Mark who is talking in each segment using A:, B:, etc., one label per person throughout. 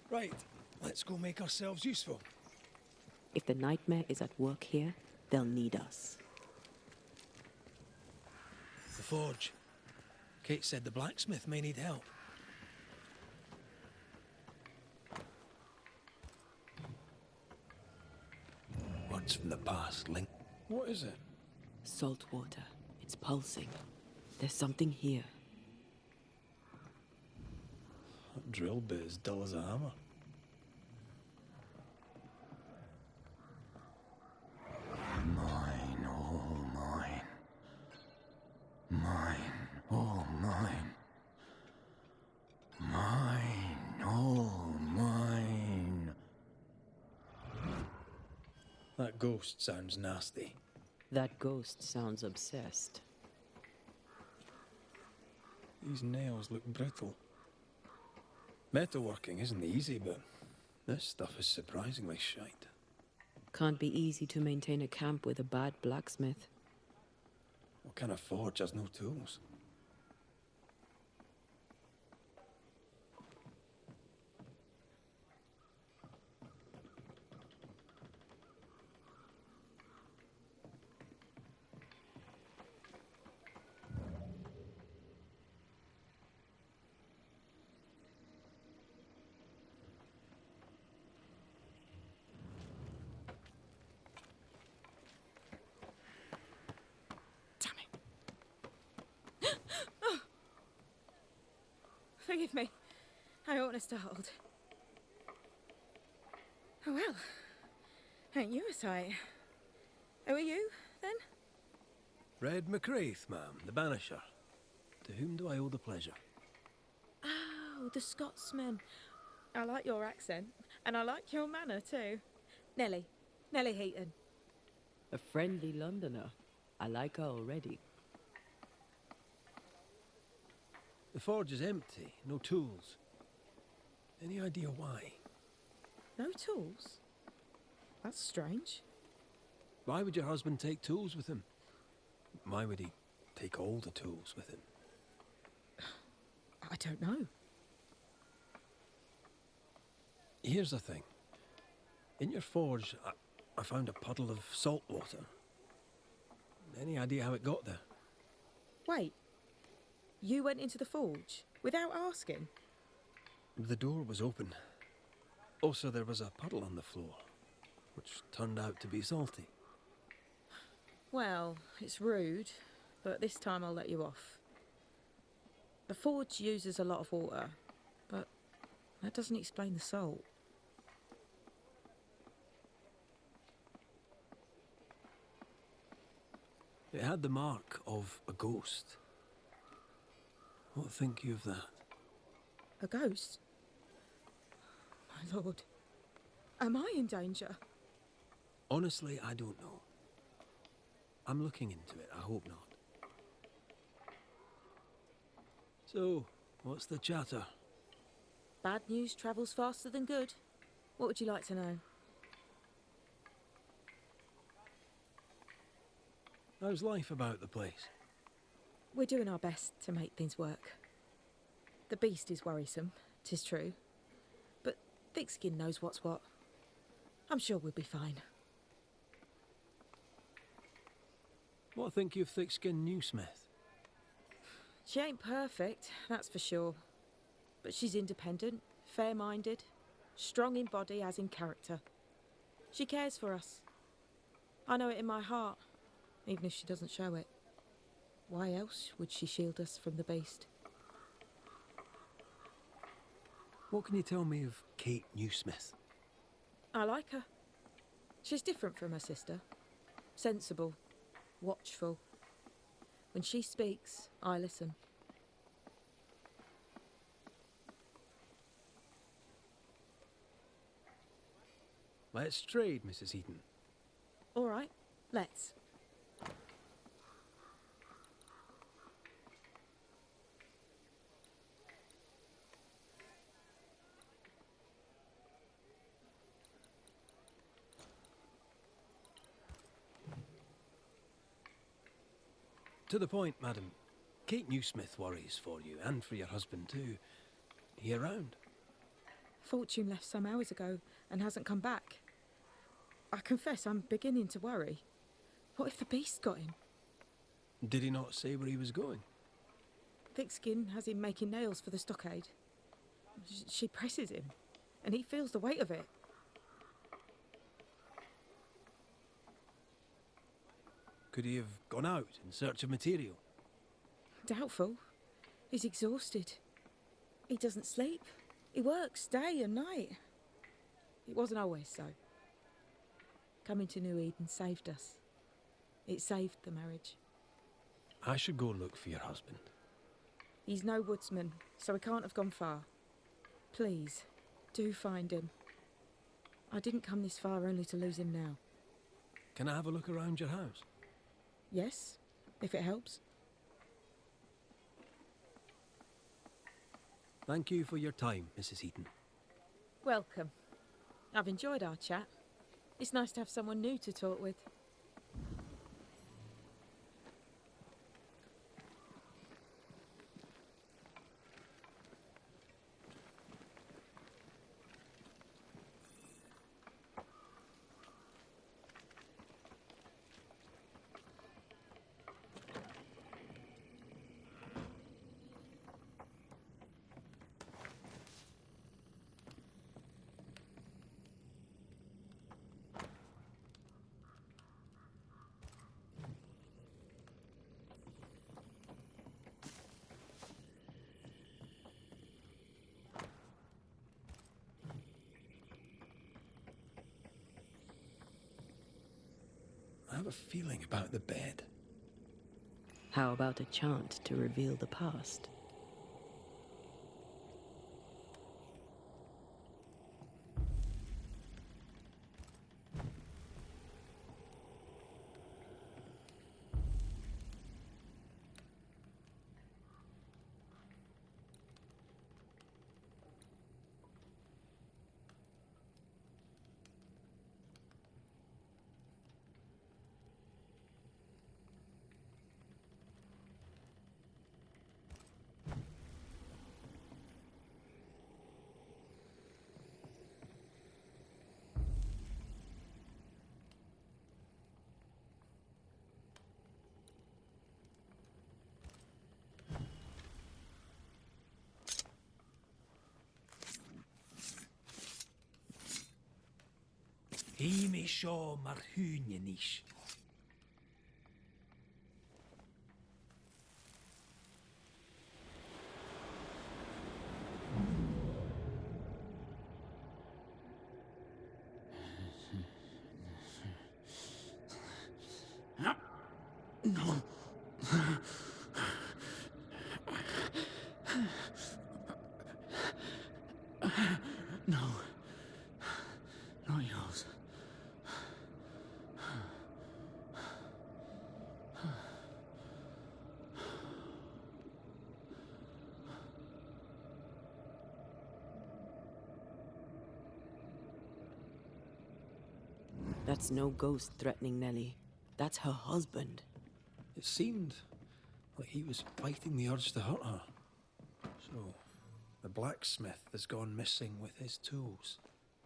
A: Right, let's go make ourselves useful.
B: If the nightmare is at work here, they'll need us.
A: The forge. Kate said the blacksmith may need help. Words from the past link. What is it?
B: Salt water. It's pulsing. There's something here.
A: That drill bit as dull as a hammer.
C: Mine, all mine. Mine, all mine. Mine, all mine.
A: That ghost sounds nasty.
B: That ghost sounds obsessed.
A: These nails look brittle. Metalworking isn't easy, but this stuff is surprisingly shite.
B: Can't be easy to maintain a camp with a bad blacksmith.
A: What kind of forge has no tools?
D: Forgive me. I oughtn't have startled. Oh well. Ain't you a sight? Who are you, then?
A: Red McCraith, ma'am, the Banisher. To whom do I owe the pleasure?
D: Oh, the Scotsman. I like your accent, and I like your manner too. Nellie. Nellie Heaton.
B: A friendly Londoner. I like her already.
A: The forge is empty, no tools. Any idea why?
D: No tools? That's strange.
A: Why would your husband take tools with him? Why would he take all the tools with him?
D: I don't know.
A: Here's the thing. In your forge, I found a puddle of salt water. Any idea how it got there?
D: Wait. You went into the forge without asking?
A: The door was open. Also, there was a puddle on the floor, which turned out to be salty.
D: Well, it's rude, but this time I'll let you off. The forge uses a lot of water, but that doesn't explain the salt.
A: It had the mark of a ghost. What think you of that?
D: A ghost? My lord, am I in danger?
A: Honestly, I don't know. I'm looking into it, I hope not. So, what's the chatter?
D: Bad news travels faster than good. What would you like to know?
A: How's life about the place?
D: We're doing our best to make things work. The beast is worrisome, 'tis true. But Thickskin knows what's what. I'm sure we'll be fine.
A: What think you of Thickskin New Smith?
D: She ain't perfect, that's for sure. But she's independent, fair-minded, strong in body as in character. She cares for us. I know it in my heart, even if she doesn't show it. Why else would she shield us from the beast?
A: What can you tell me of Kate Newsmith?
D: I like her. She's different from her sister. Sensible, watchful. When she speaks, I listen.
A: Let's trade, Mrs. Heaton.
D: All right, let's.
A: To the point, madam. Kate Newsmith worries for you, and for your husband too. He around?
D: Fortune left some hours ago and hasn't come back. I confess I'm beginning to worry. What if the beast got him?
A: Did he not say where he was going?
D: Thickskin has him making nails for the stockade. She presses him, and he feels the weight of it.
A: Could he have gone out in search of material?
D: Doubtful. He's exhausted. He doesn't sleep. He works day and night. It wasn't always so. Coming to New Eden saved us. It saved the marriage.
A: I should go look for your husband.
D: He's no woodsman, so he can't have gone far. Please, do find him. I didn't come this far only to lose him now.
A: Can I have a look around your house?
D: Yes, if it helps.
A: Thank you for your time, Mrs. Heaton.
D: Welcome. I've enjoyed our chat. It's nice to have someone new to talk with.
A: I have a feeling about the bed.
B: How about a chant to reveal the past?
A: He me seo mar húne níos.
C: No. No. Not yours.
B: That's no ghost threatening Nellie. That's her husband.
A: It seemed like he was fighting the urge to hurt her. So, the blacksmith has gone missing with his tools.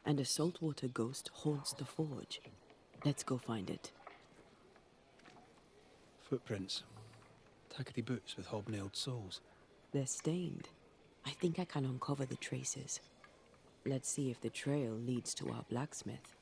B: And a saltwater ghost haunts the forge. Let's go find it.
A: Footprints. Tackety boots with hobnailed soles.
B: They're stained. I think I can uncover the traces. Let's see if the trail leads to our blacksmith.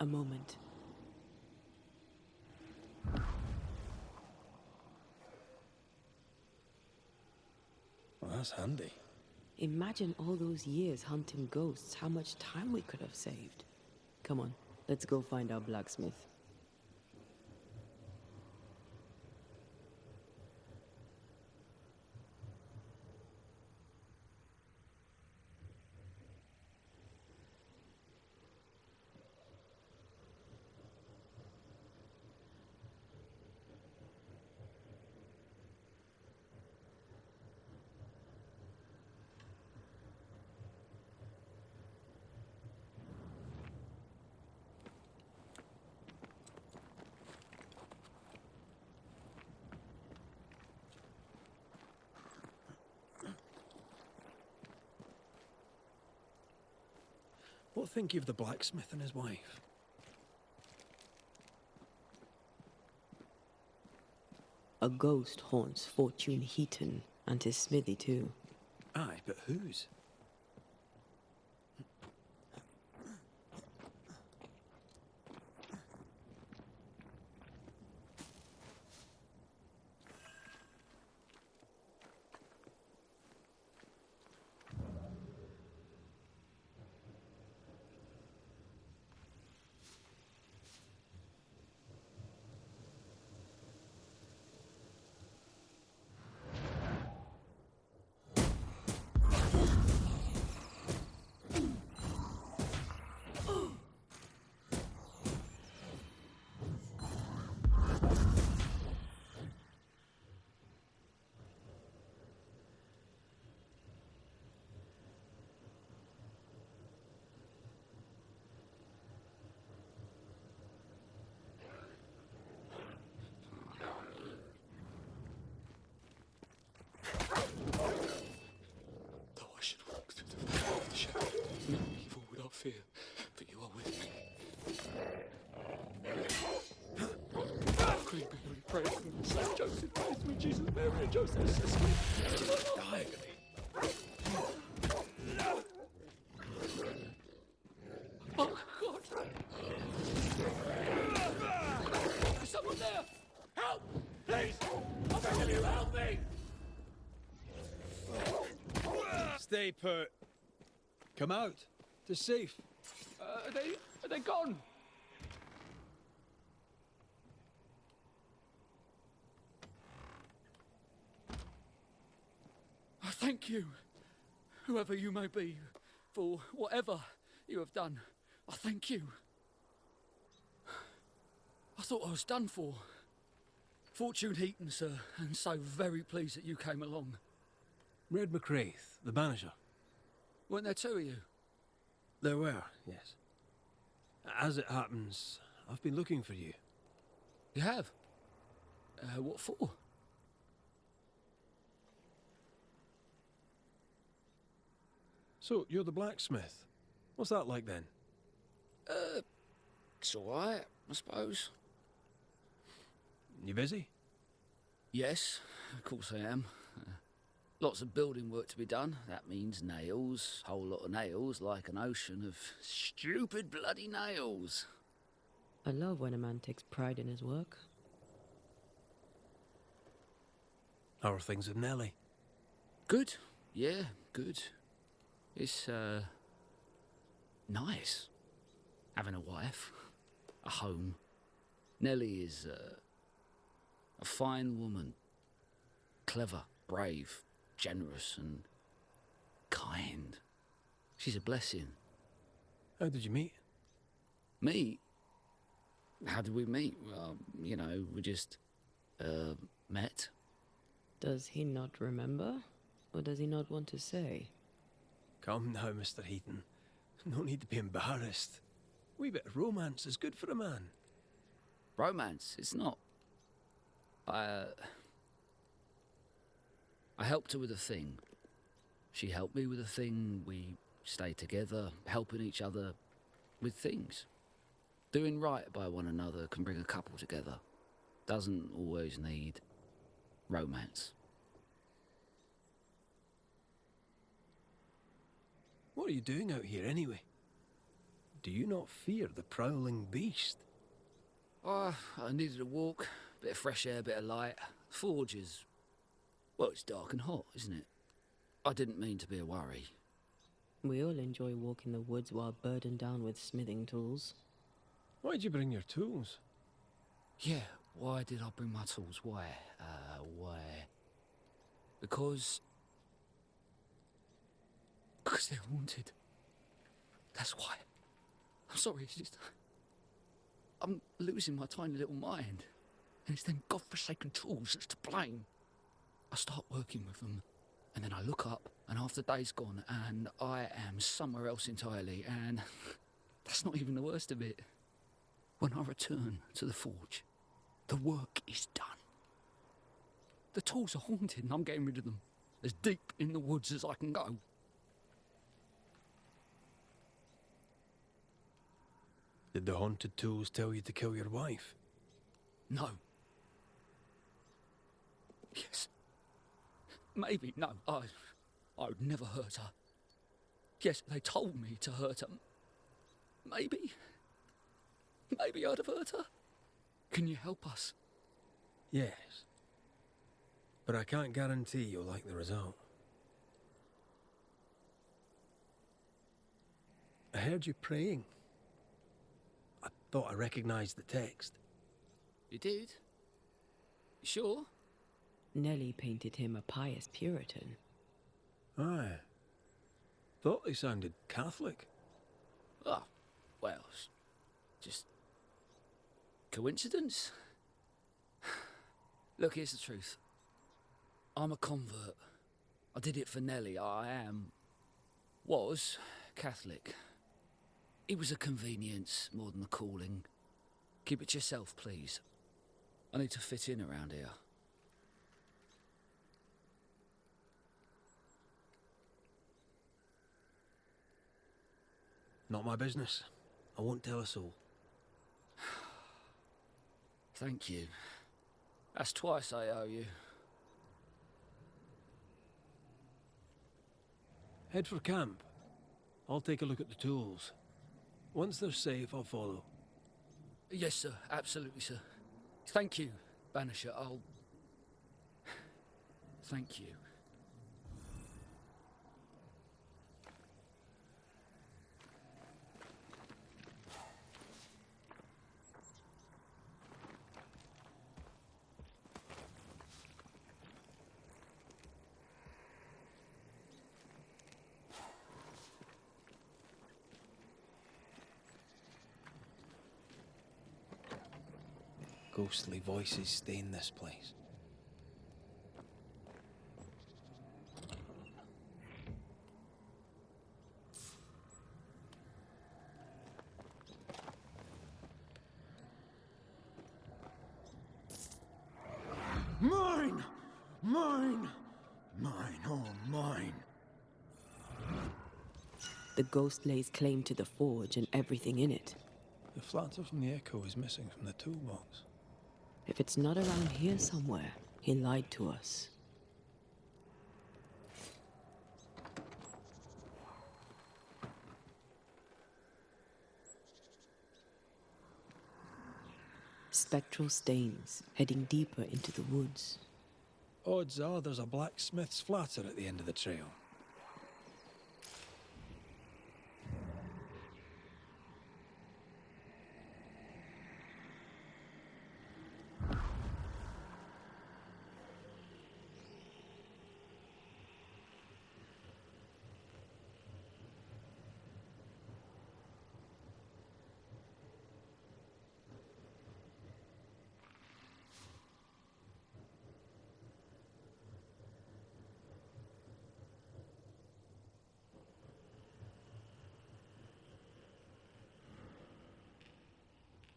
B: A moment.
A: Well, that's handy.
B: Imagine all those years hunting ghosts, how much time we could have saved. Come on, let's go find our blacksmith.
A: What think you of the blacksmith and his wife?
B: A ghost haunts Fortune Heaton and his smithy too.
A: Aye, but whose?
C: Though I should walk through the valley of the shadow, no evil would I fear, for you are with me. Queen Mary, pray for me. Saint Joseph, pray for me. Jesus, Mary, and Joseph, assist me. Oh, God. Is someone there? Help! Please! I'm begging you, help me!
A: Stay put. Come out. It's safe.
C: Are they gone? I thank you, whoever you may be, for whatever you have done. I thank you. I thought I was done for. Fortune Heaton, sir, and so very pleased that you came along.
A: Red McCraith, the Banisher.
C: Weren't there two of you?
A: There were, yes. As it happens, I've been looking for you.
C: You have? What for?
A: So, you're the blacksmith. What's that like then?
C: It's alright, I suppose.
A: You busy?
C: Yes, of course I am. Lots of building work to be done. That means nails, whole lot of nails, like an ocean of stupid bloody nails.
B: I love when a man takes pride in his work.
A: How are things with Nellie?
C: Good, yeah, good. It's, nice. Having a wife, a home. Nellie is, a fine woman. Clever, brave, generous and kind. She's a blessing.
A: How did you meet?
C: Meet? How did we meet? Well, you know, we just, met.
B: Does he not remember? Or does he not want to say?
A: Come now, Mr. Heaton. No need to be embarrassed. A wee bit of romance is good for a man.
C: Romance, it's not. I helped her with a thing. She helped me with a thing. We stayed together, helping each other with things. Doing right by one another can bring a couple together. Doesn't always need romance.
A: What are you doing out here anyway? Do you not fear the prowling beast?
C: Oh, I needed a walk, bit of fresh air, bit of light. Forge is... well, it's dark and hot, isn't it? I didn't mean to be a worry.
B: We all enjoy walking the woods while burdened down with smithing tools.
A: Why'd you bring your tools?
C: Yeah, why did I bring my tools? Why? Because they're haunted. That's why. I'm sorry, it's just... I'm losing my tiny little mind. And it's them godforsaken tools that's to blame. I start working with them, and then I look up, and half the day's gone, and I am somewhere else entirely, and that's not even the worst of it. When I return to the forge, the work is done. The tools are haunted, and I'm getting rid of them. As deep in the woods as I can go.
A: Did the haunted tools tell you to kill your wife?
C: No. Yes. Maybe, no. I would never hurt her. Yes, they told me to hurt her. Maybe I'd have hurt her. Can you help us?
A: Yes. But I can't guarantee you'll like the result. I heard you praying. I thought I recognized the text.
C: You did? You sure?
B: Nellie painted him a pious Puritan.
A: Aye. Thought they sounded Catholic.
C: Oh, well, it's just... coincidence? Look, here's the truth. I'm a convert. I did it for Nellie. Was Catholic. It was a convenience more than a calling. Keep it to yourself, please. I need to fit in around here.
A: Not my business. I won't tell a soul.
C: Thank you. That's twice I owe you.
A: Head for camp. I'll take a look at the tools. Once they're safe, I'll follow.
C: Yes, sir. Absolutely, sir. Thank you, Banisher. Thank you.
A: Ghostly voices stain this place.
E: Mine! Mine! Mine, oh mine.
B: The ghost lays claim to the forge and everything in it.
A: The flatter from the echo is missing from the toolbox.
B: If it's not around here somewhere, he lied to us. Spectral stains heading deeper into the woods.
A: Odds are there's a blacksmith's flatter at the end of the trail.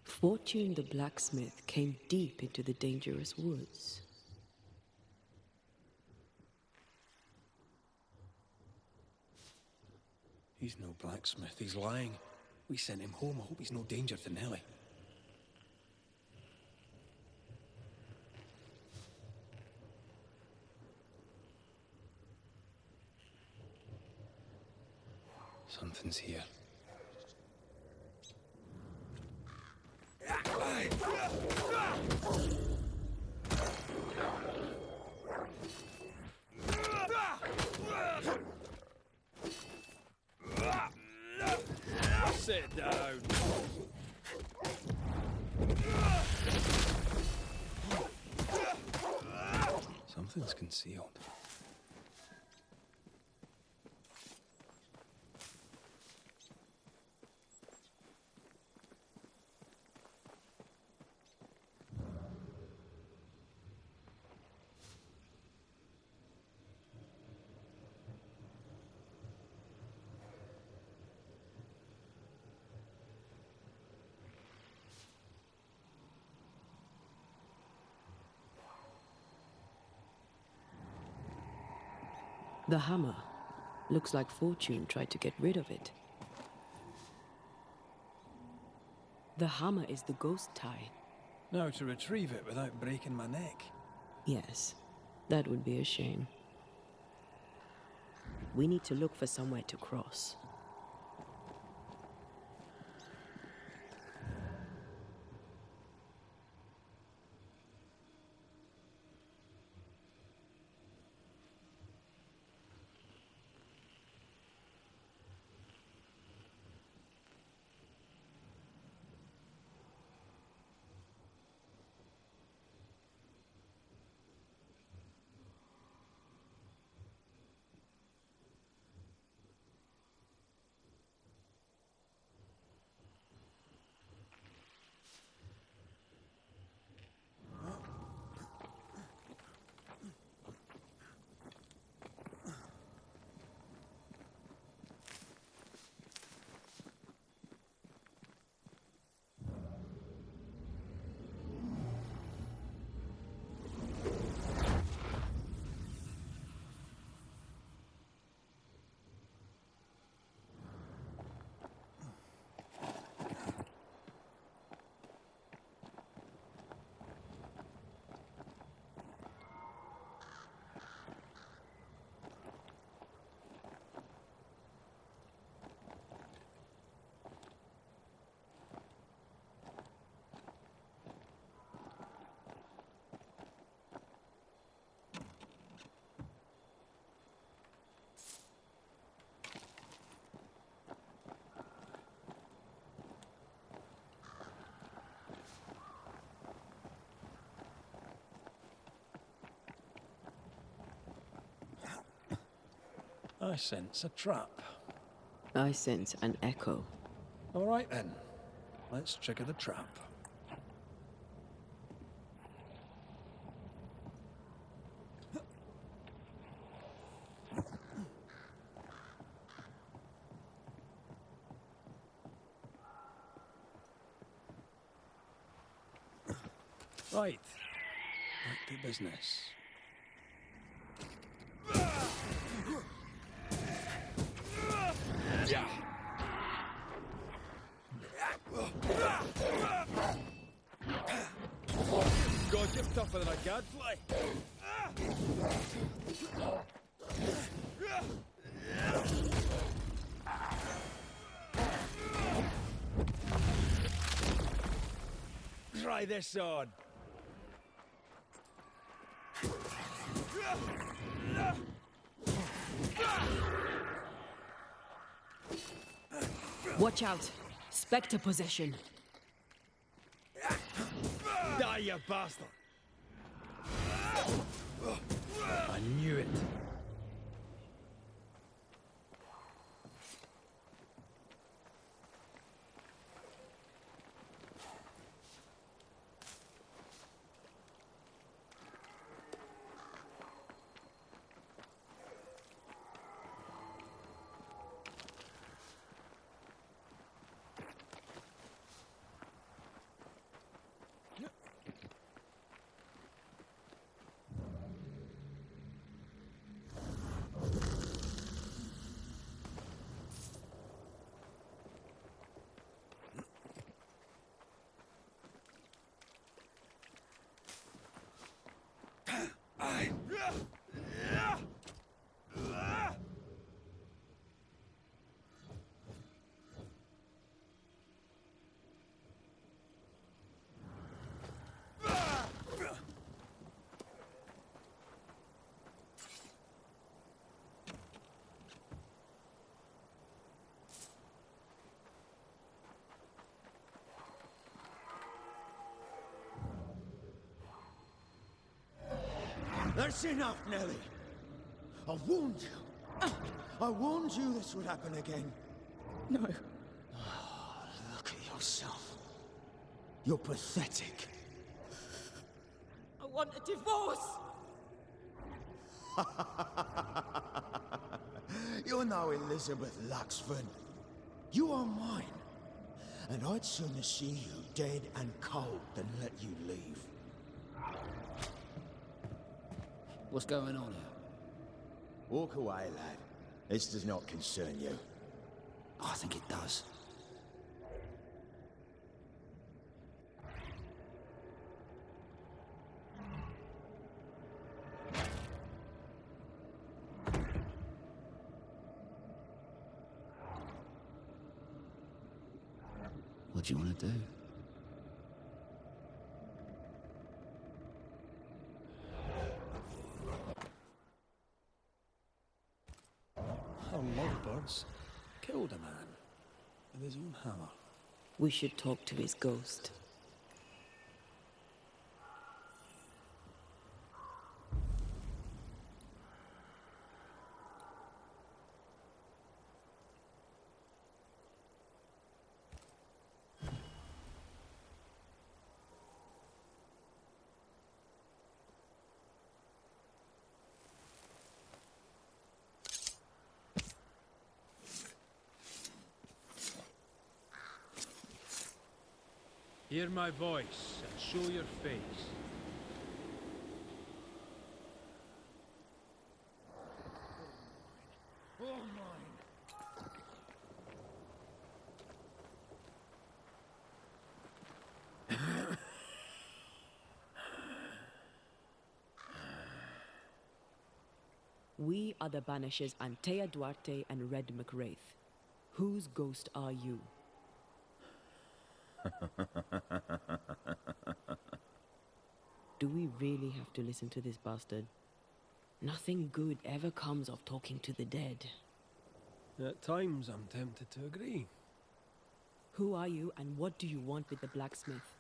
B: Fortune the blacksmith came deep into the dangerous woods.
A: He's no blacksmith, he's lying. We sent him home, I hope he's no danger to Nellie. Something's here. Nothing's concealed.
B: The hammer. Looks like Fortune tried to get rid of it. The hammer is the ghost tie.
A: Now to retrieve it without breaking my neck.
B: Yes, that would be a shame. We need to look for somewhere to cross.
A: I sense a trap.
B: I sense an echo.
A: All right then, let's trigger the trap. Right, back to business. God, you're tougher than a gadfly. Try this on.
B: Watch out! Spectre possession.
A: Die, you bastard! I knew it.
E: That's enough, Nellie. I warned you. I warned you this would happen again.
D: No.
E: Look at yourself. You're pathetic.
D: I want a divorce!
E: You're no Elizabeth Luxford. You are mine. And I'd sooner see you dead and cold than let you leave.
C: What's going on here?
E: Walk away, lad. This does not concern you.
C: I think it does. What do you want to do?
A: Our lovebirds killed a man with his own hammer.
B: We should talk to his ghost.
A: Hear my voice and show your face.
E: All mine.
B: We are the Banishers Antea Duarte and Red McWraith. Whose ghost are you? Do we really have to listen to this bastard? Nothing good ever comes of talking to the dead.
A: At times, I'm tempted to agree.
B: Who are you and what do you want with the blacksmith?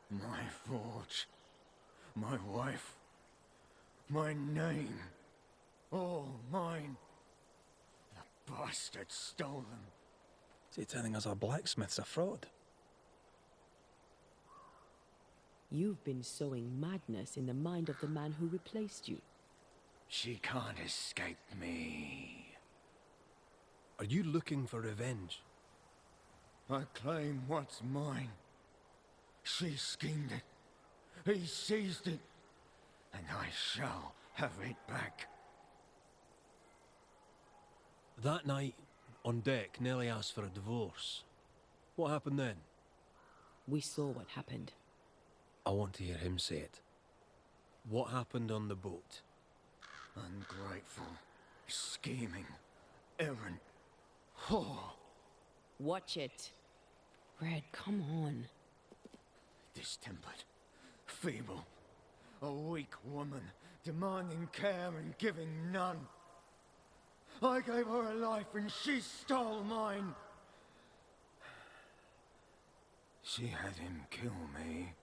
E: My forge. My wife. My name. All mine. The bastard stole them.
A: Is he telling us our blacksmith's a fraud?
B: You've been sowing madness in the mind of the man who replaced you.
E: She can't escape me.
A: Are you looking for revenge?
E: I claim what's mine. She schemed it. He seized it. And I shall have it back.
A: That night, on deck, Nellie asked for a divorce. What happened then?
B: We saw what happened.
A: I want to hear him say it. What happened on the boat?
E: Ungrateful, scheming, errant, whore.
B: Watch it. Red, come on.
E: Distempered, feeble, a weak woman, demanding care and giving none. I gave her a life and she stole mine. She had him kill me.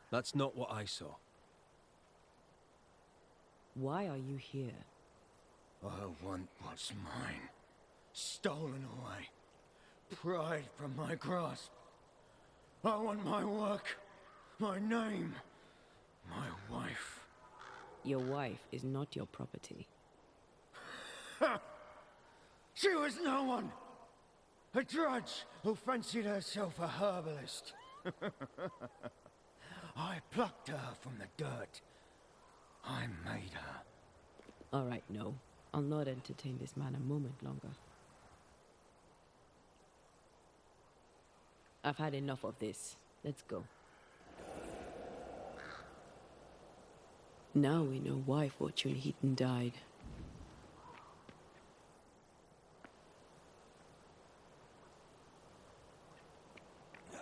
A: That's not what I saw.
B: Why are you here?
E: I want what's mine. Stolen away. Pried from my grasp. I want my work, my name, my wife.
B: Your wife is not your property.
E: She was no one! A drudge who fancied herself a herbalist. I plucked her from the dirt. I made her.
B: All right, no. I'll not entertain this man a moment longer. I've had enough of this. Let's go. Now we know why Fortune Heaton died.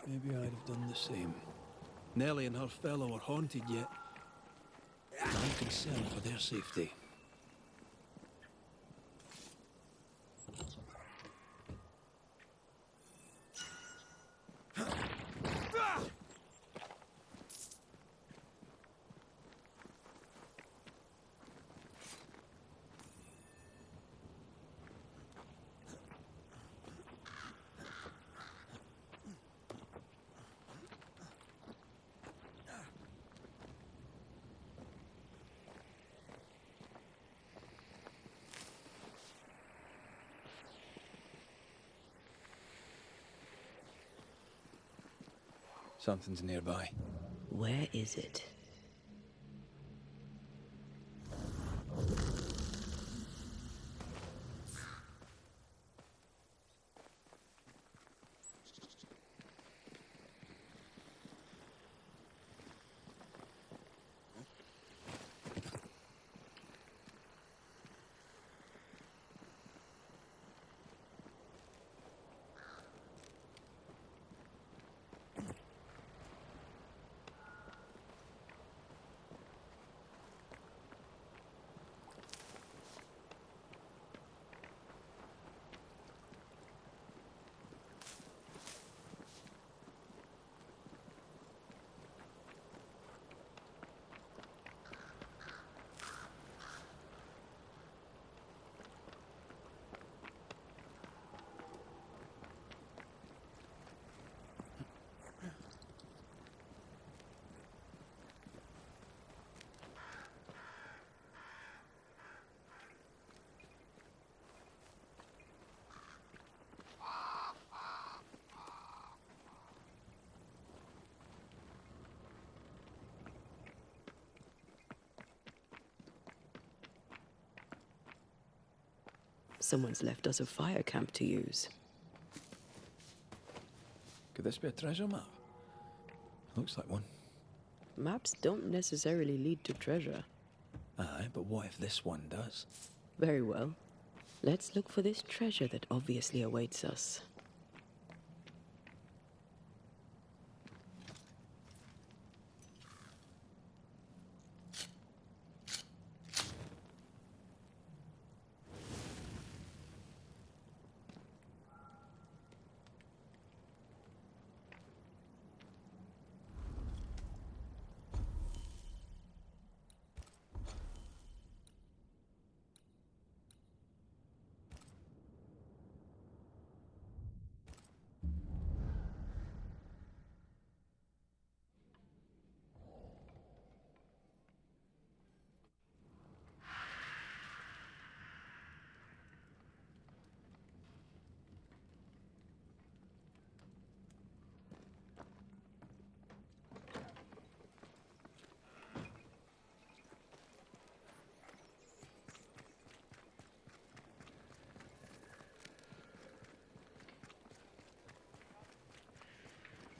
A: Maybe I'd have done the same. Nellie and her fellow are haunted yet. I'm concerned for their safety. Something's nearby.
B: Where is it? Someone's left us a fire camp to use.
A: Could this be a treasure map? Looks like one.
B: Maps don't necessarily lead to treasure.
A: Aye, but what if this one does?
B: Very well. Let's look for this treasure that obviously awaits us.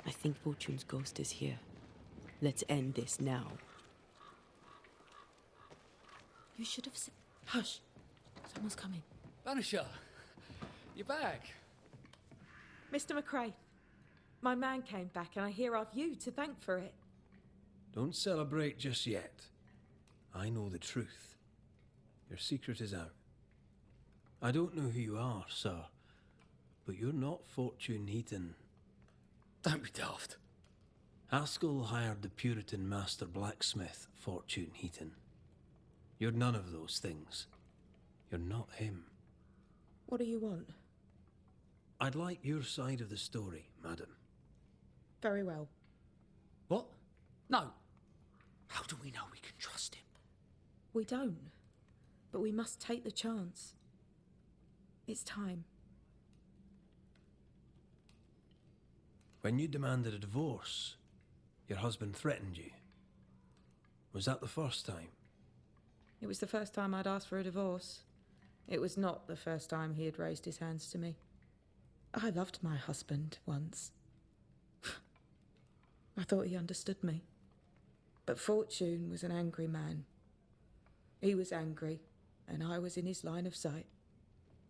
B: I think Fortune's ghost is here. Let's end this now.
D: You should have said. Hush! Someone's coming.
C: Banisher, you're back.
D: Mr. McRae, my man came back and I hear I've you to thank for it.
A: Don't celebrate just yet. I know the truth. Your secret is out. I don't know who you are, sir, but you're not Fortune Heaton.
C: Don't be daft.
A: Haskell hired the Puritan master blacksmith, Fortune Heaton. You're none of those things. You're not him.
D: What do you want?
A: I'd like your side of the story, madam.
D: Very well.
C: What? No. How do we know we can trust him?
D: We don't. But we must take the chance. It's time.
A: When you demanded a divorce, your husband threatened you. Was that the first time?
D: It was the first time I'd asked for a divorce. It was not the first time he had raised his hands to me. I loved my husband once. I thought he understood me. But Fortune was an angry man. He was angry, and I was in his line of sight.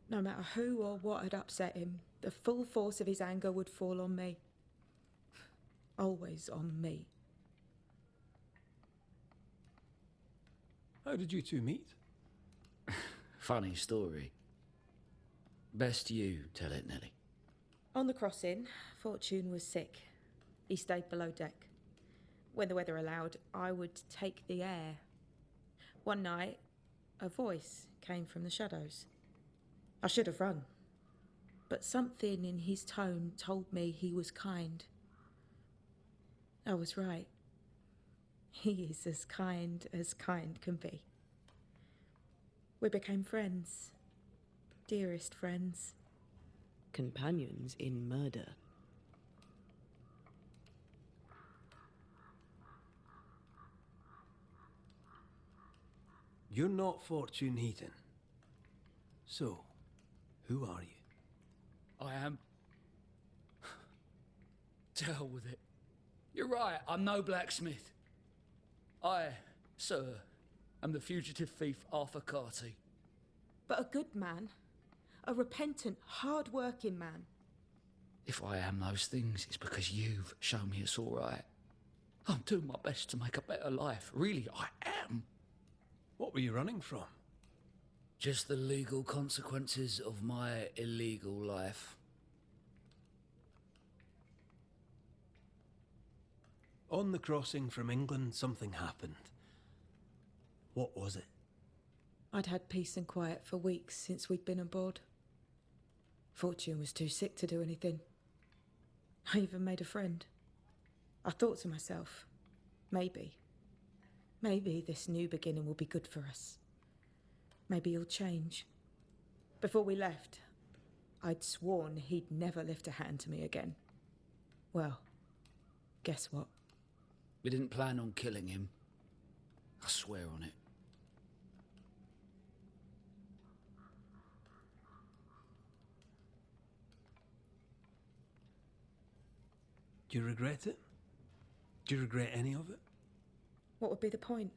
D: No matter who or what had upset him, the full force of his anger would fall on me. Always on me.
A: How did you two meet?
C: Funny story. Best you tell it, Nelly.
D: On the crossing, Fortune was sick. He stayed below deck. When the weather allowed, I would take the air. One night, a voice came from the shadows. I should have run, but something in his tone told me he was kind. I was right. He is as kind can be. We became friends. Dearest friends.
B: Companions in murder.
A: You're not Fortune Heaton. So, who are you?
C: I am. To hell with it. You're right, I'm no blacksmith. I, sir, am the fugitive thief Arthur Carty.
D: But a good man. A repentant, hard-working man.
C: If I am those things, it's because you've shown me it's all right. I'm doing my best to make a better life. Really, I am.
A: What were you running from?
C: Just the legal consequences of my illegal life.
A: On the crossing from England, something happened. What was it?
D: I'd had peace and quiet for weeks since we'd been aboard. Fortune was too sick to do anything. I even made a friend. I thought to myself, maybe this new beginning will be good for us. Maybe he'll change. Before we left, I'd sworn he'd never lift a hand to me again. Well, guess what?
C: We didn't plan on killing him. I swear on it.
A: Do you regret it? Do you regret any of it?
D: What would be the point?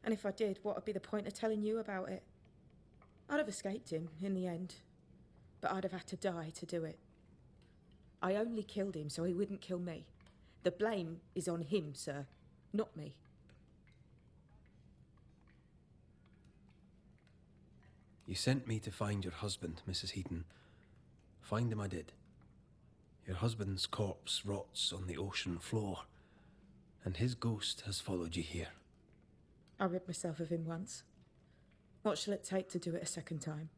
D: And if I did, what would be the point of telling you about it? I'd have escaped him in the end, but I'd have had to die to do it. I only killed him so he wouldn't kill me. The blame is on him, sir, not me.
A: You sent me to find your husband, Mrs. Heaton. Find him I did. Your husband's corpse rots on the ocean floor, and his ghost has followed you here.
D: I rid myself of him once. What shall it take to do it a second time?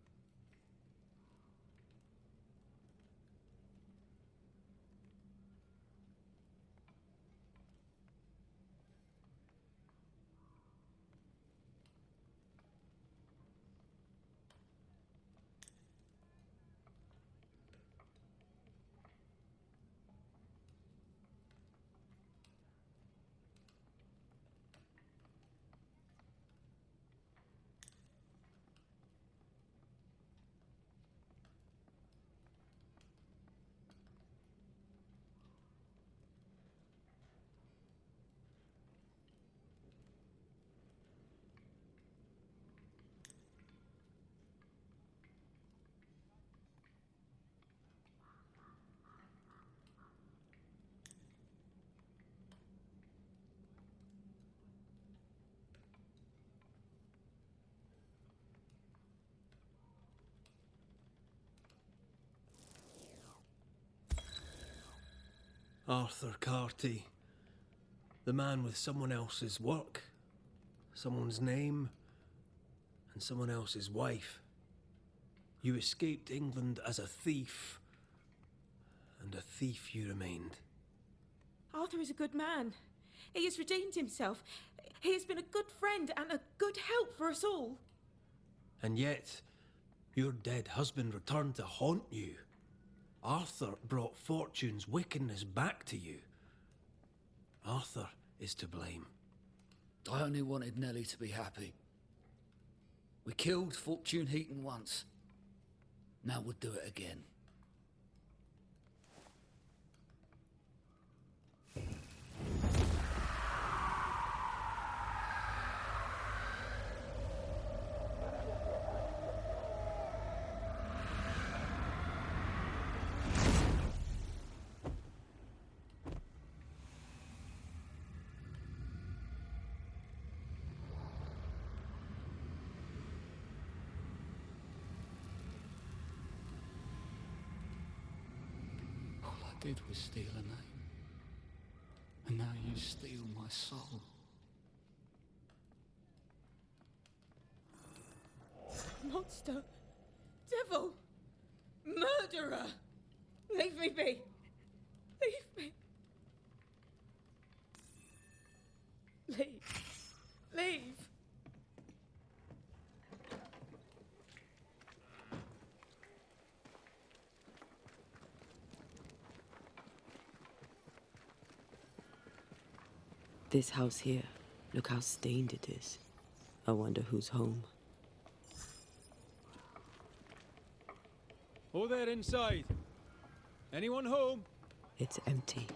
A: Arthur Carty, the man with someone else's work, someone's name, and someone else's wife. You escaped England as a thief, and a thief you remained.
D: Arthur is a good man. He has redeemed himself. He has been a good friend and a good help for us all.
A: And yet, your dead husband returned to haunt you. Arthur brought Fortune's wickedness back to you. Arthur is to blame.
C: I only wanted Nellie to be happy. We killed Fortune Heaton once. Now we'll do it again. Did was steal a name, and now you steal my soul.
D: Monster! Devil! Murderer! Leave me be! Leave me! Leave! Leave!
B: This house here, look how stained it is. I wonder who's home.
A: Oh, there inside. Anyone home?
B: It's empty.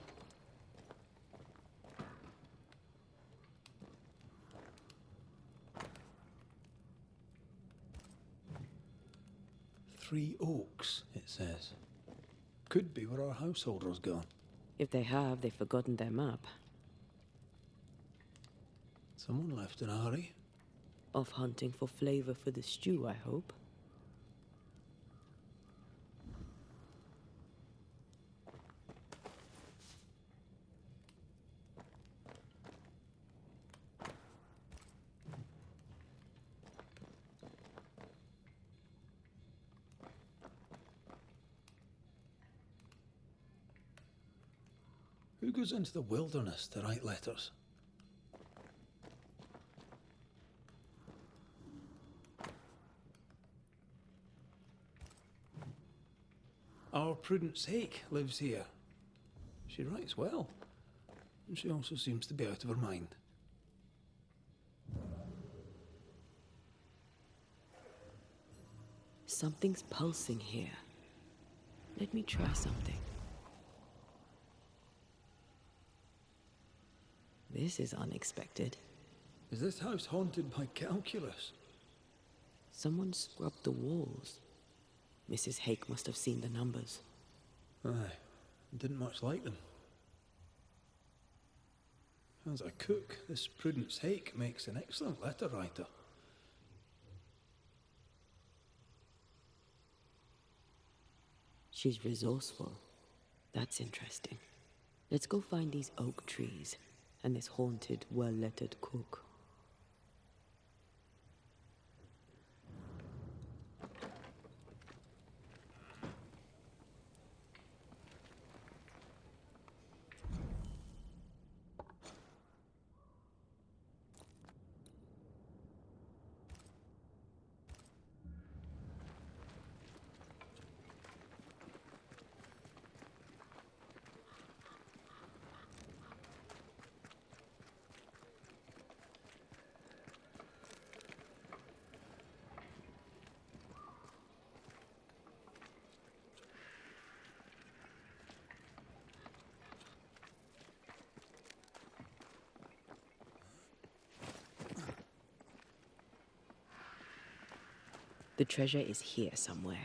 A: Three Oaks, it says. Could be where our householder's gone.
B: If they have, they've forgotten their map.
A: Someone left in a hurry.
B: Off hunting for flavor for the stew, I hope.
A: Who goes into the wilderness to write letters? Our Prudence Hake lives here. She writes well, and she also seems to be out of her mind.
B: Something's pulsing here. Let me try something. This is unexpected.
A: Is this house haunted by calculus?
B: Someone scrubbed the walls. Mrs. Hake must have seen the numbers.
A: Aye, didn't much like them. As a cook, this Prudence Hake makes an excellent letter writer.
B: She's resourceful. That's interesting. Let's go find these oak trees and this haunted, well-lettered cook. The treasure is here somewhere.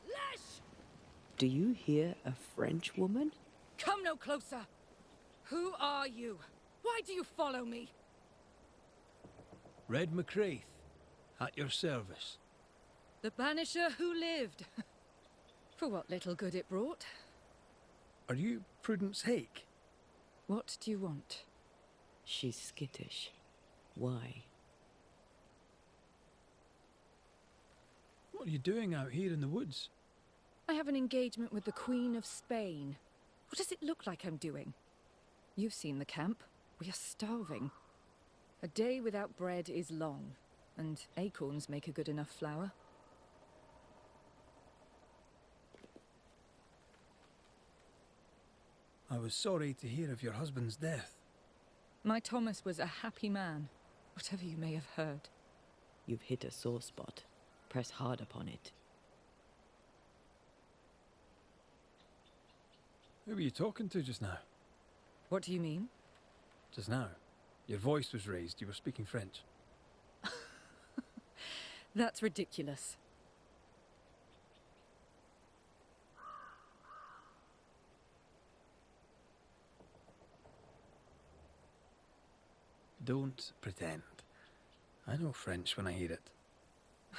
D: Lesh!
B: Do you hear a French woman?
D: Come no closer! Who are you? Why do you follow me?
A: Red McCraith, at your service.
D: The Banisher who lived. For what little good it brought.
A: Are you Prudence Hake?
D: What do you want?
B: She's skittish. Why?
A: What are you doing out here in the woods?
D: I have an engagement with the Queen of Spain. What does it look like I'm doing? You've seen the camp. We are starving. A day without bread is long, and acorns make a good enough flour.
A: I was sorry to hear of your husband's death.
D: My Thomas was a happy man, whatever you may have heard.
B: You've hit a sore spot. Press hard upon it.
A: Who were you talking to just now?
D: What do you mean?
A: Just now. Your voice was raised. You were speaking French.
D: That's ridiculous.
A: Don't pretend. I know French when I hear it.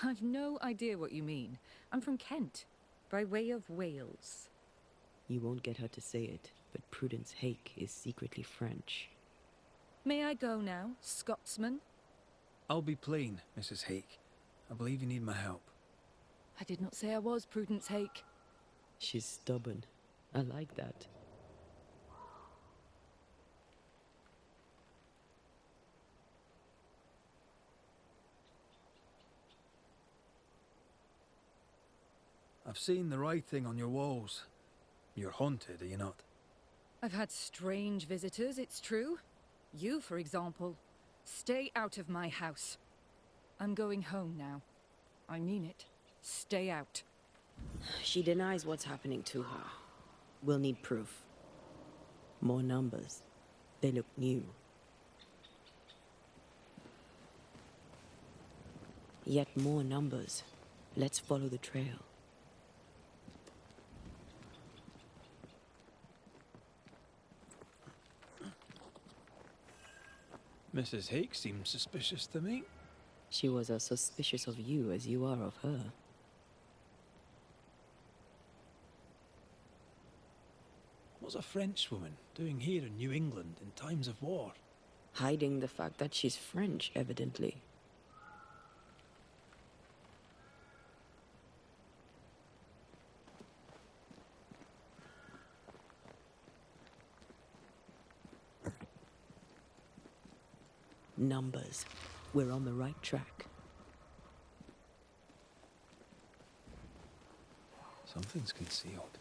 D: I've no idea what you mean. I'm from Kent, by way of Wales.
B: You won't get her to say it, but Prudence Hake is secretly French.
D: May I go now, Scotsman?
A: I'll be plain, Mrs. Hake. I believe you need my help.
D: I did not say I was Prudence Hake.
B: She's stubborn. I like that.
A: I've seen the writing on your walls. You're haunted, are you not?
D: I've had strange visitors, it's true. You, for example. Stay out of my house. I'm going home now. I mean it. Stay out.
B: She denies what's happening to her. We'll need proof. More numbers. They look new. Yet more numbers. Let's follow the trail.
A: Mrs. Hake seems suspicious to me.
B: She was as suspicious of you as you are of her.
A: What's a French woman doing here in New England in times of war?
B: Hiding the fact that she's French, evidently. Numbers. We're on the right track.
A: Something's concealed.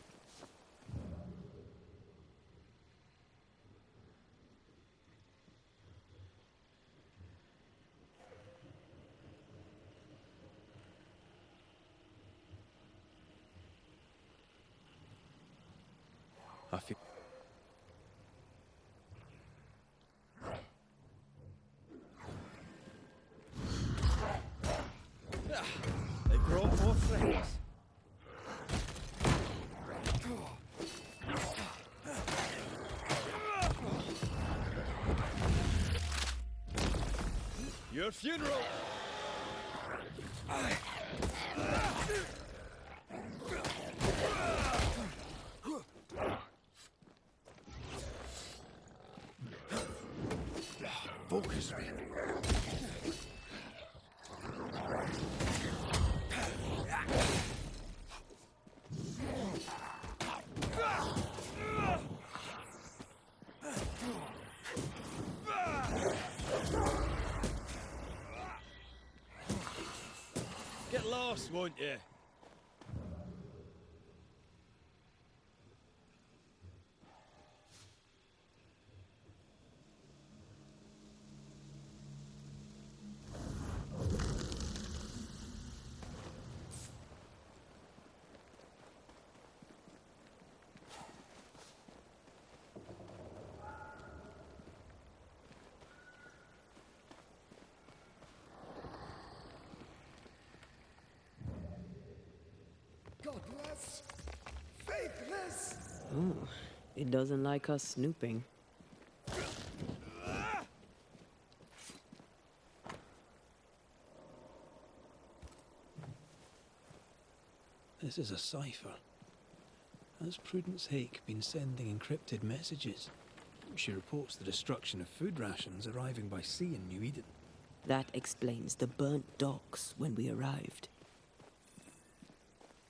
A: I feel... They brought more friends. Your funeral! Focus, man. Get lost, won't you?
B: Oh, it doesn't like us snooping.
A: This is a cipher. Has Prudence Hake been sending encrypted messages? She reports the destruction of food rations arriving by sea in New Eden.
B: That explains the burnt docks when we arrived.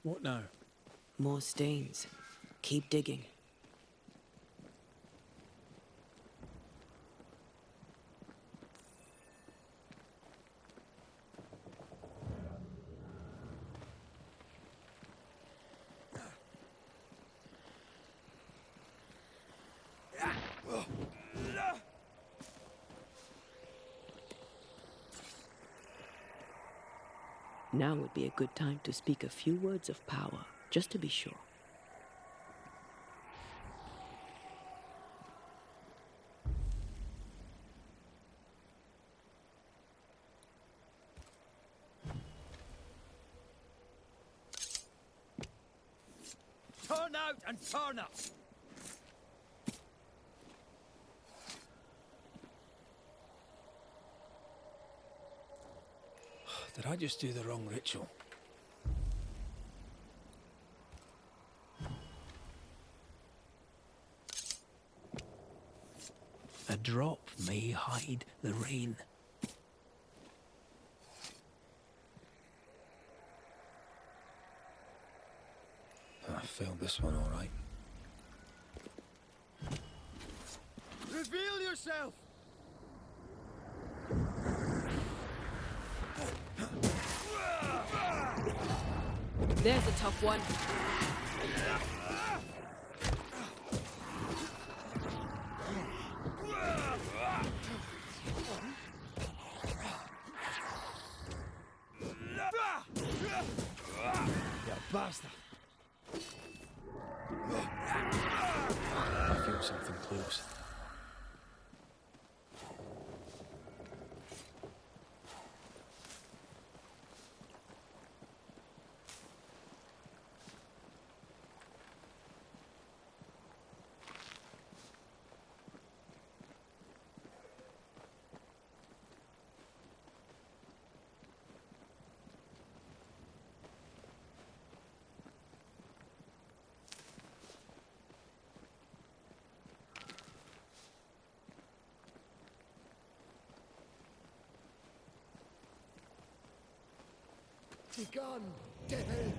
A: What now?
B: More stains. Keep digging. Now would be a good time to speak a few words of power, just to be sure.
F: Turn out and turn up!
A: Did I just do the wrong ritual? A drop may hide the rain. I failed this one all right.
F: Reveal yourself!
B: There's a tough one.
A: You bastard! I feel something close.
E: Begone, devil!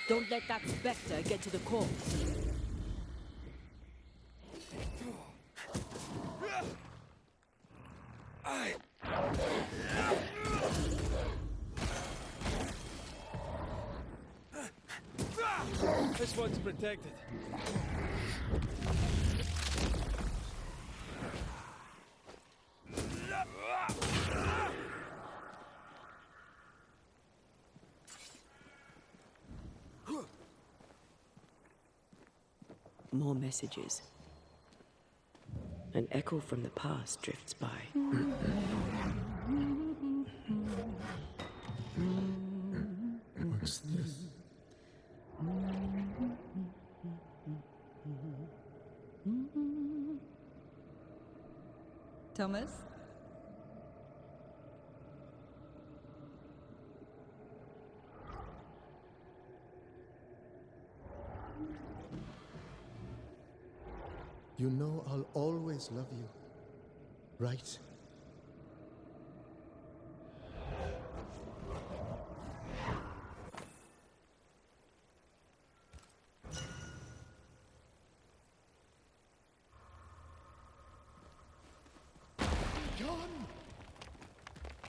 B: Don't let that spectre get to the corpse.
A: This one's protected.
B: More messages. An echo from the past drifts by.
E: What's this?
G: Thomas?
E: You know I'll always love you, right?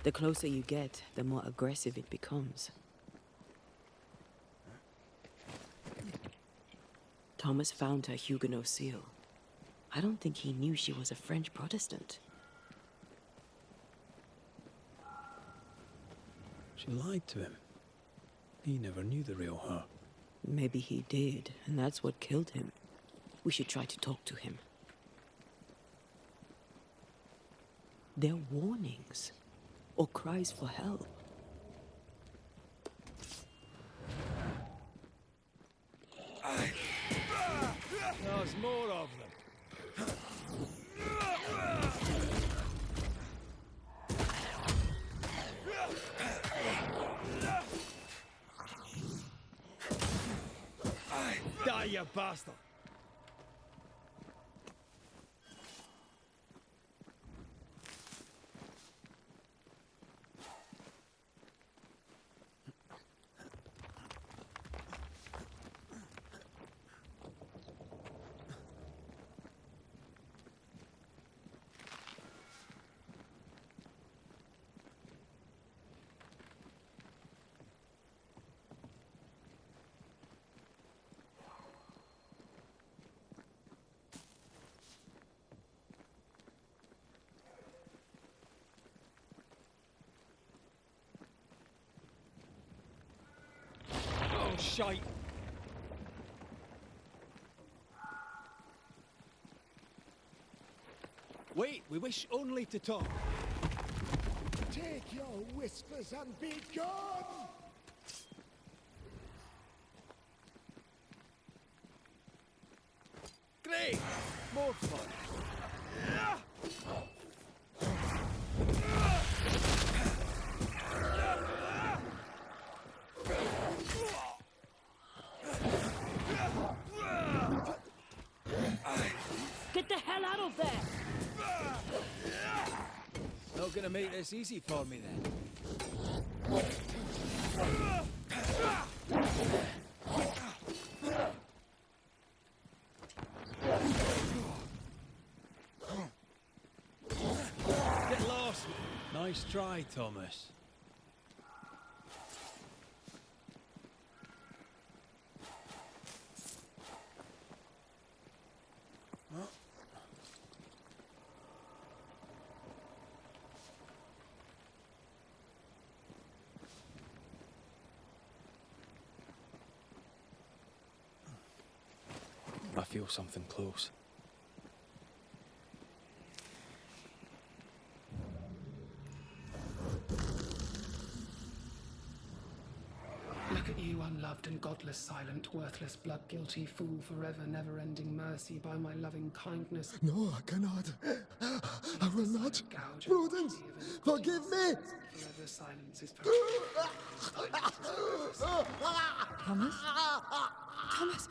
B: The closer you get, the more aggressive it becomes. Thomas found her Huguenot seal. I don't think he knew she was a French Protestant.
A: She lied to him. He never knew the real her.
B: Maybe he did, and that's what killed him. We should try to talk to him. They're warnings, or cries for help.
F: us more of them. Die, you bastard! Oh, shite! Wait, we wish only to talk.
G: Take your whispers and be gone!
F: Great! More fun.
D: Get the hell out of there!
F: Not gonna make this easy for me then. Get lost!
A: Nice try, Thomas. I feel something close.
H: Look at you, unloved and godless, silent, worthless, blood-guilty fool, forever never-ending mercy by my loving kindness.
G: No, I cannot. I will not.
H: Gouge
G: Prudence, forgive me!
H: Forever silence is
D: Thomas? Thomas!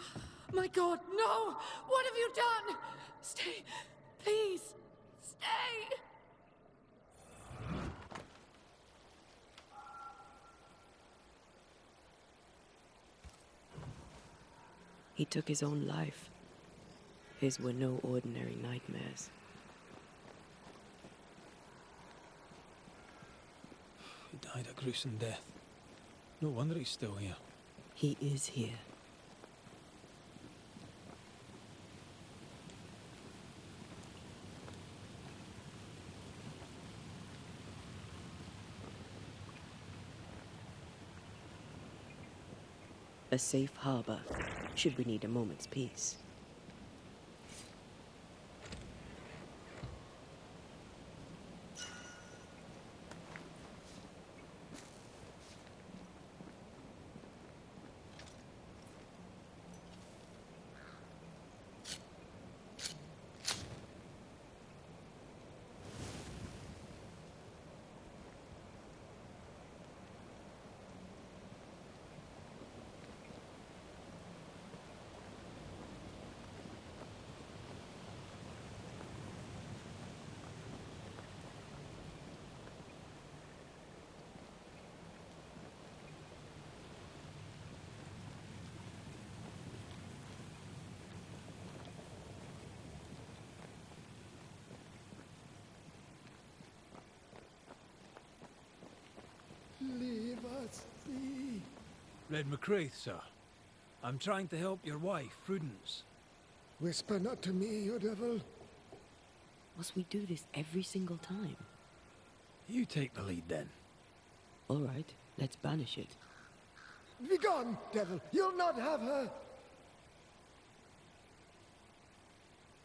D: My God, no! What have you done? Stay! Please! Stay!
B: He took his own life. His were no ordinary nightmares.
A: He died a gruesome death. No wonder he's still here.
B: He is here. A safe harbor, should we need a moment's peace.
G: Leave us be.
A: Red McCraith, sir. I'm trying to help your wife, Prudence.
G: Whisper not to me, you devil.
B: Must we do this every single time?
A: You take the lead then.
B: All right, let's banish it.
G: Begone, devil! You'll not have her!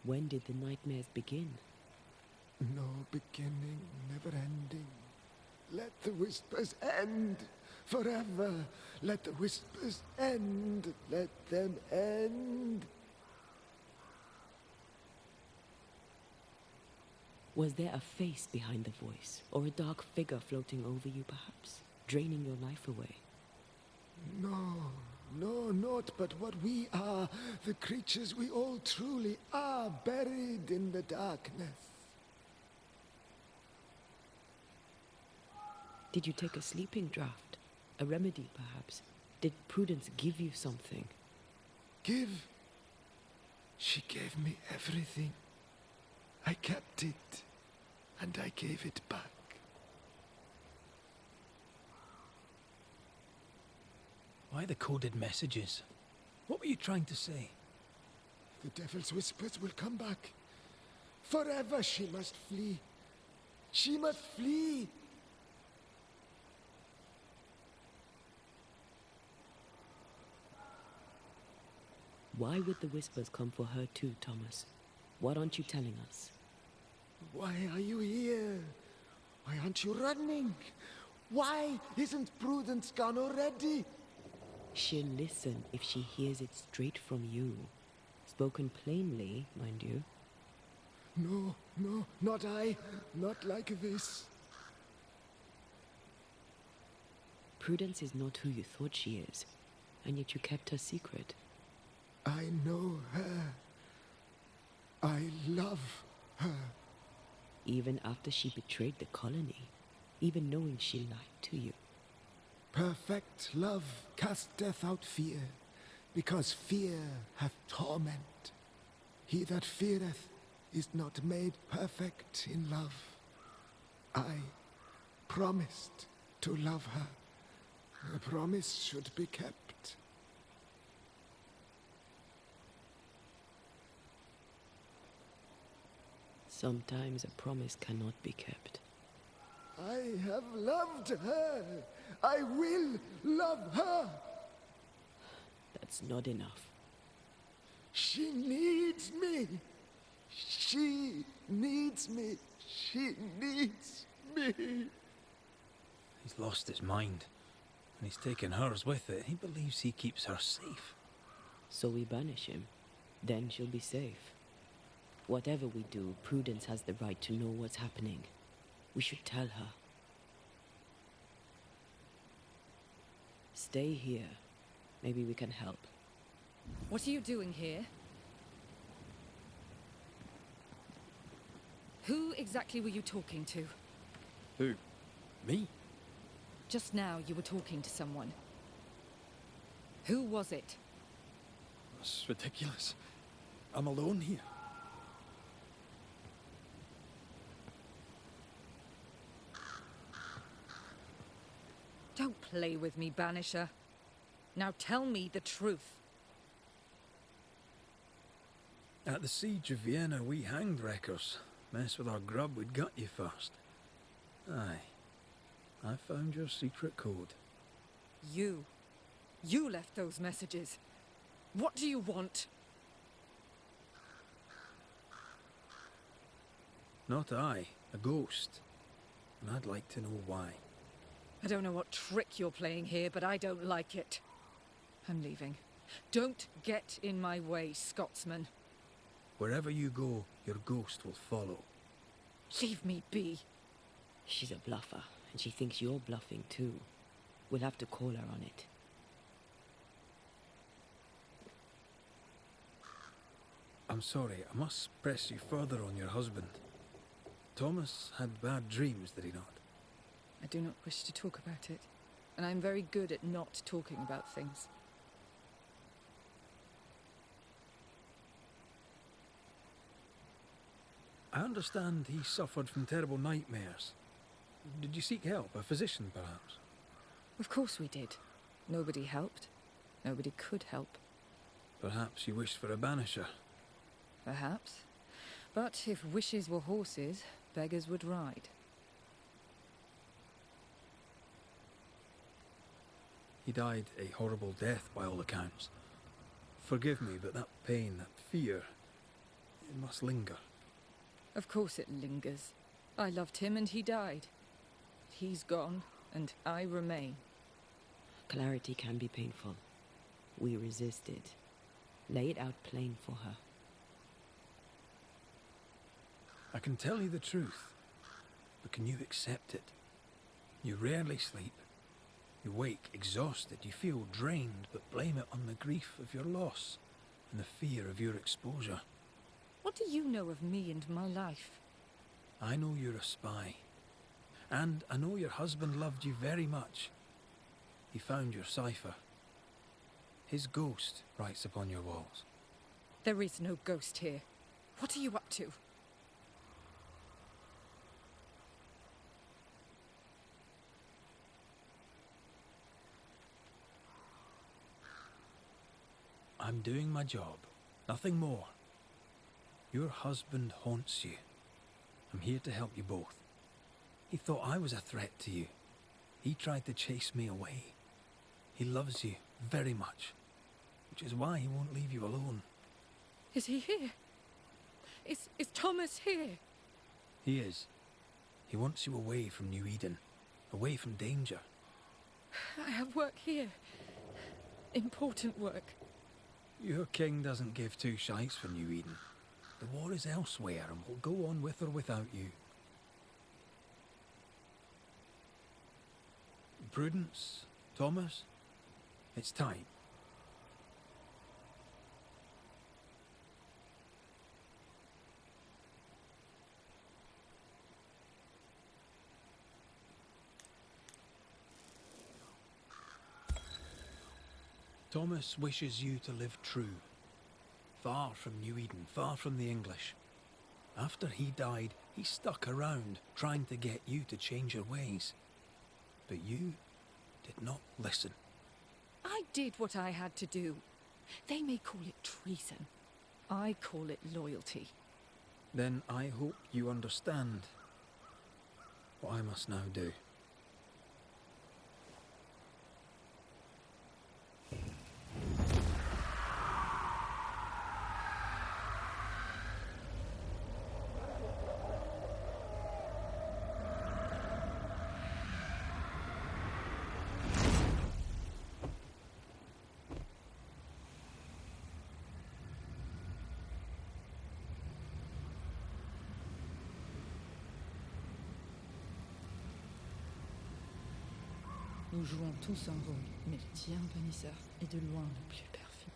B: When did the nightmares begin?
G: No beginning, never ending. Let the whispers end forever. Let the whispers end. Let them end.
B: Was there a face behind the voice, or a dark figure floating over you, perhaps, draining your life away?
G: No, not but what we are, the creatures we all truly are, buried in the darkness.
B: Did you take a sleeping draught? A remedy, perhaps? Did Prudence give you something?
G: Give? She gave me everything. I kept it, and I gave it back.
A: Why the coded messages? What were you trying to say?
G: The devil's whispers will come back. Forever she must flee. She must flee.
B: Why would the whispers come for her too, Thomas? What aren't you telling us?
G: Why are you here? Why aren't you running? Why isn't Prudence gone already?
B: She'll listen if she hears it straight from you. Spoken plainly, mind you.
G: No, not I. Not like this.
B: Prudence is not who you thought she is, and yet you kept her secret.
G: I know her. I love her.
B: Even after she betrayed the colony, even knowing she lied to you.
G: Perfect love casteth out fear, because fear hath torment. He that feareth is not made perfect in love. I promised to love her. The promise should be kept.
B: Sometimes a promise cannot be kept.
G: I have loved her. I will love her.
B: That's not enough.
G: She needs me. She needs me. She needs me.
A: He's lost his mind, and he's taken hers with it. He believes he keeps her safe.
B: So we banish him. Then she'll be safe. Whatever we do, Prudence has the right to know what's happening. We should tell her. Stay here. Maybe we can help.
I: What are you doing here? Who exactly were you talking to?
A: Who? Me?
I: Just now you were talking to someone. Who was it?
A: That's ridiculous. I'm alone here.
I: Don't play with me, Banisher. Now tell me the truth.
A: At the siege of Vienna, we hanged wreckers. Mess with our grub, we'd gut you first. Aye. I found your secret code.
I: You left those messages. What do you want?
A: Not I, a ghost. And I'd like to know why.
I: I don't know what trick you're playing here, but I don't like it. I'm leaving. Don't get in my way, Scotsman.
A: Wherever you go, your ghost will follow.
I: Leave me be.
B: She's a bluffer, and she thinks you're bluffing too. We'll have to call her on it.
A: I'm sorry, I must press you further on your husband. Thomas had bad dreams, did he not?
I: I do not wish to talk about it, and I'm very good at not talking about things.
A: I understand he suffered from terrible nightmares. Did you seek help? A physician, perhaps?
I: Of course we did. Nobody helped. Nobody could help.
A: Perhaps you wished for a banisher.
I: Perhaps. But if wishes were horses, beggars would ride.
A: He died a horrible death by all accounts. Forgive me, but that pain, that fear, it must linger.
I: Of course it lingers. I loved him and he died. He's gone, and I remain.
B: Clarity can be painful. We resisted. Lay it out plain for her.
A: I can tell you the truth, but can you accept it? You rarely sleep. You wake exhausted, you feel drained, but blame it on the grief of your loss and the fear of your exposure.
I: What do you know of me and my life?
A: I know you're a spy. And I know your husband loved you very much. He found your cipher. His ghost writes upon your walls.
I: There is no ghost here. What are you up to?
A: I'm doing my job. Nothing more. Your husband haunts you. I'm here to help you both. He thought I was a threat to you. He tried to chase me away. He loves you very much, which is why he won't leave you alone.
I: Is he here? Is Thomas here?
A: He is. He wants you away from New Eden, away from danger.
I: I have work here. Important work.
A: Your king doesn't give two shites for New Eden. The war is elsewhere and will go on with or without you. Prudence, Thomas, it's time. Thomas wishes you to live true, far from New Eden, far from the English. After he died, he stuck around, trying to get you to change your ways. But you did not listen.
I: I did what I had to do. They may call it treason. I call it loyalty.
A: Then I hope you understand what I must now do.
I: Nous jouons tous un rôle, mais le tien, Banisher, est de loin le plus perfide.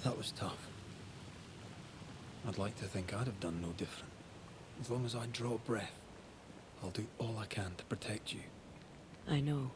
A: That was tough. I'd like to think I'd have done no different. As long as I draw breath, I'll do all I can to protect you.
B: I know.